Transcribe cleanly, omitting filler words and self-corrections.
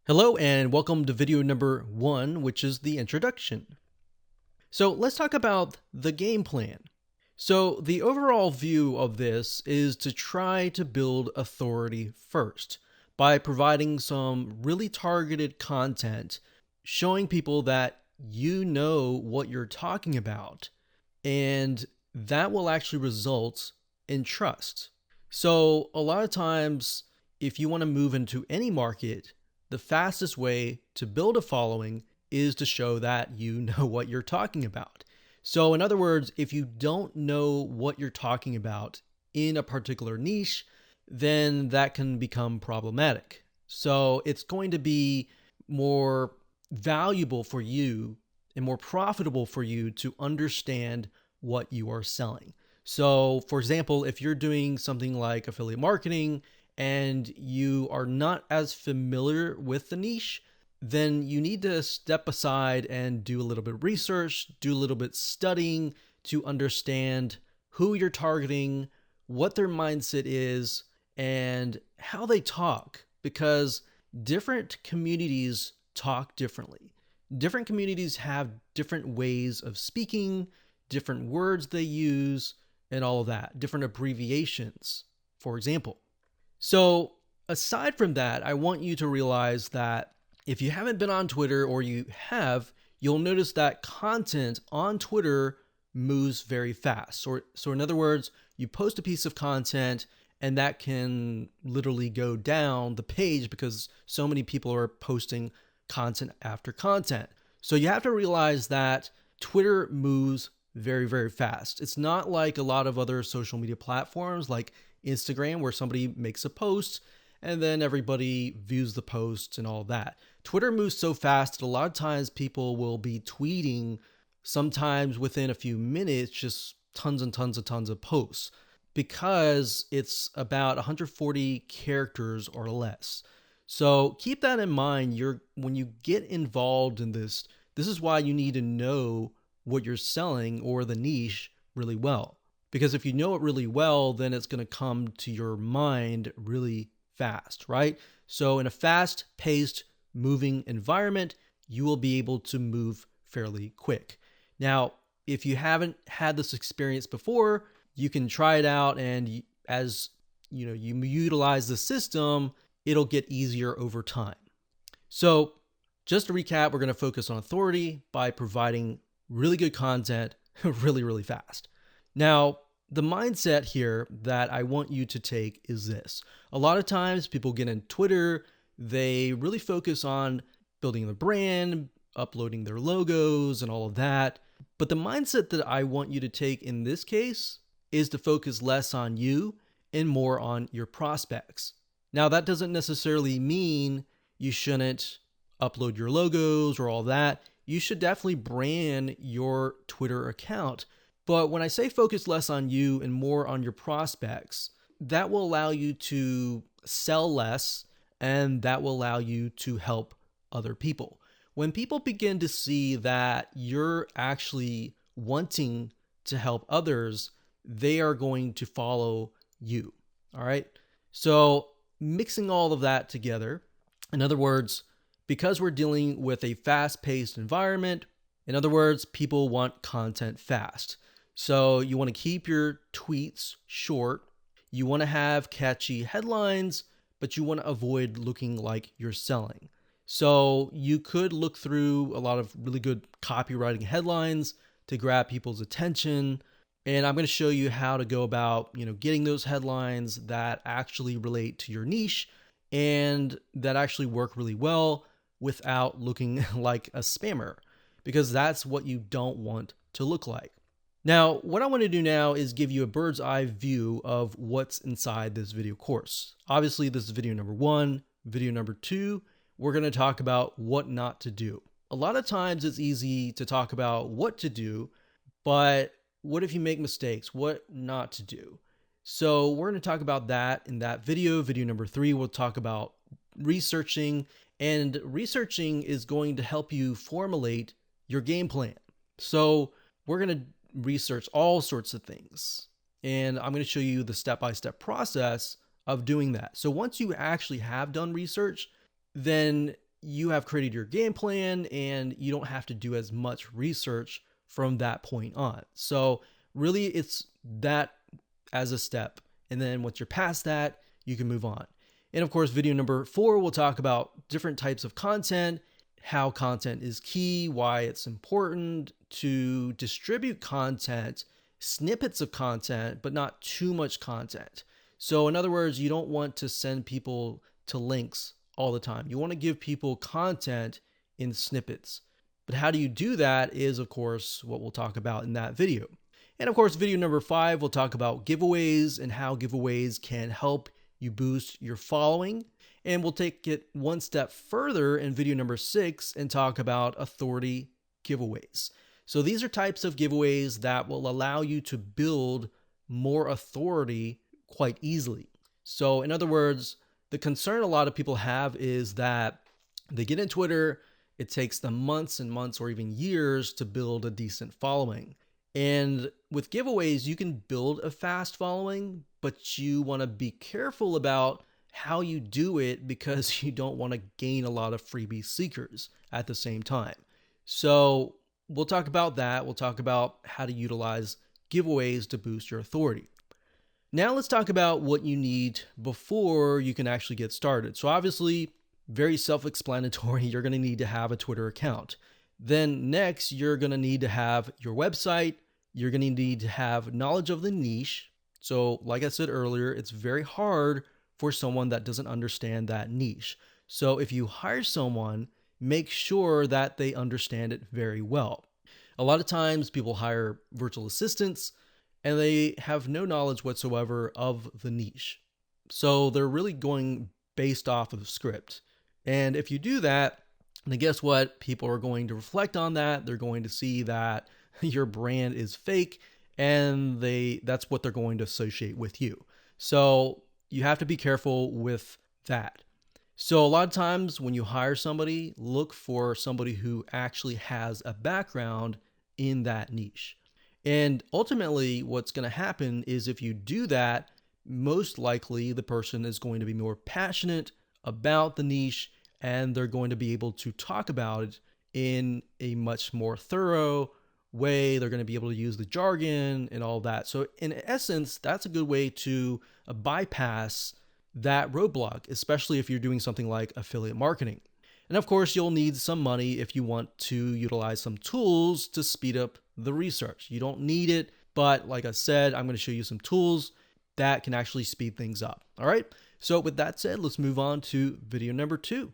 Hello and welcome to video number 1, which is the introduction. So let's talk about the game plan. So the overall view of this is to try to build authority first by providing some really targeted content, showing people that you know what you're talking about, and that will actually result in trust. So a lot of times, if you want to move into any market, the fastest way to build a following is to show that you know what you're talking about. So, in other words, if you don't know what you're talking about in a particular niche, then that can become problematic. So, it's going to be more valuable for you and more profitable for you to understand what you are selling. So, for example, if you're doing something like affiliate marketing and you are not as familiar with the niche, then you need to step aside and do a little bit of research, do a little bit studying to understand who you're targeting, what their mindset is, and how they talk, because different communities talk differently. Different communities have different ways of speaking, different words they use, and all of that, different abbreviations, for example. So, aside from that, I want you to realize that if you haven't been on Twitter or you have, you'll notice that content on Twitter moves very fast. So in other words, you post a piece of content and that can literally go down the page because so many people are posting content after content. So you have to realize that Twitter moves very, very fast. It's not like a lot of other social media platforms like Instagram, where somebody makes a post and then everybody views the post and all that. Twitter moves so fast that a lot of times people will be tweeting sometimes within a few minutes, just tons of posts because it's about 140 characters or less. So keep that in mind. When you get involved in this is why you need to know what you're selling or the niche really well. Because if you know it really well, then it's going to come to your mind really fast, right? So in a fast paced moving environment, you will be able to move fairly quick. Now, if you haven't had this experience before, you can try it out, and as you utilize the system, it'll get easier over time. So, just to recap, we're going to focus on authority by providing really good content really, really fast. Now, the mindset here that I want you to take is this. A lot of times people get in Twitter, they really focus on building the brand, uploading their logos, and all of that. But the mindset that I want you to take in this case is to focus less on you and more on your prospects. Now, that doesn't necessarily mean you shouldn't upload your logos or all that. You should definitely brand your Twitter account. But when I say focus less on you and more on your prospects, that will allow you to sell less and that will allow you to help other people. When people begin to see that you're actually wanting to help others, they are going to follow you. All right. So, mixing all of that together, in other words, because we're dealing with a fast paced environment, in other words, people want content fast. So you want to keep your tweets short. You want to have catchy headlines, but you want to avoid looking like you're selling. So you could look through a lot of really good copywriting headlines to grab people's attention. And I'm going to show you how to go about, getting those headlines that actually relate to your niche and that actually work really well without looking like a spammer, because that's what you don't want to look like. Now, what I want to do now is give you a bird's eye view of what's inside this video course. Obviously, this is video number 1. Video number 2, we're going to talk about what not to do. A lot of times it's easy to talk about what to do, but what if you make mistakes? What not to do? So we're going to talk about that in that video. Video number 3, we'll talk about researching, and researching is going to help you formulate your game plan. So we're going to research all sorts of things, and I'm going to show you the step-by-step process of doing that. So once you actually have done research, then you have created your game plan and you don't have to do as much research from that point on. So really it's that as a step. And then once you're past that, you can move on. And of course, video number 4, we'll talk about different types of content, how content is key, why it's important to distribute content, snippets of content, but not too much content. So in other words, you don't want to send people to links all the time. You want to give people content in snippets. But how do you do that is, of course, what we'll talk about in that video. And of course, video number 5, we'll talk about giveaways and how giveaways can help you boost your following. And we'll take it one step further in video number 6 and talk about authority giveaways. So these are types of giveaways that will allow you to build more authority quite easily. So in other words, the concern a lot of people have is that they get in Twitter, it takes them months and months or even years to build a decent following. And with giveaways, you can build a fast following, but you want to be careful about how you do it because you don't want to gain a lot of freebie seekers at the same time. So we'll talk about that. We'll talk about how to utilize giveaways to boost your authority. Now let's talk about what you need before you can actually get started. So obviously, very self-explanatory, you're going to need to have a Twitter account. Then next, you're going to need to have your website. You're going to need to have knowledge of the niche. So like I said earlier, it's very hard for someone that doesn't understand that niche. So if you hire someone, make sure that they understand it very well. A lot of times people hire virtual assistants and they have no knowledge whatsoever of the niche. So they're really going based off of the script. And if you do that, then guess what? People are going to reflect on that. They're going to see that your brand is fake and that's what they're going to associate with you. So you have to be careful with that. So a lot of times when you hire somebody, look for somebody who actually has a background in that niche. And ultimately, what's going to happen is if you do that, most likely the person is going to be more passionate about the niche and they're going to be able to talk about it in a much more thorough way. They're going to be able to use the jargon and all that. So in essence, that's a good way to bypass that roadblock, especially if you're doing something like affiliate marketing. And of course, you'll need some money if you want to utilize some tools to speed up the research. You don't need it, but like I said, I'm going to show you some tools that can actually speed things up. All right. So with that said, let's move on to video number 2.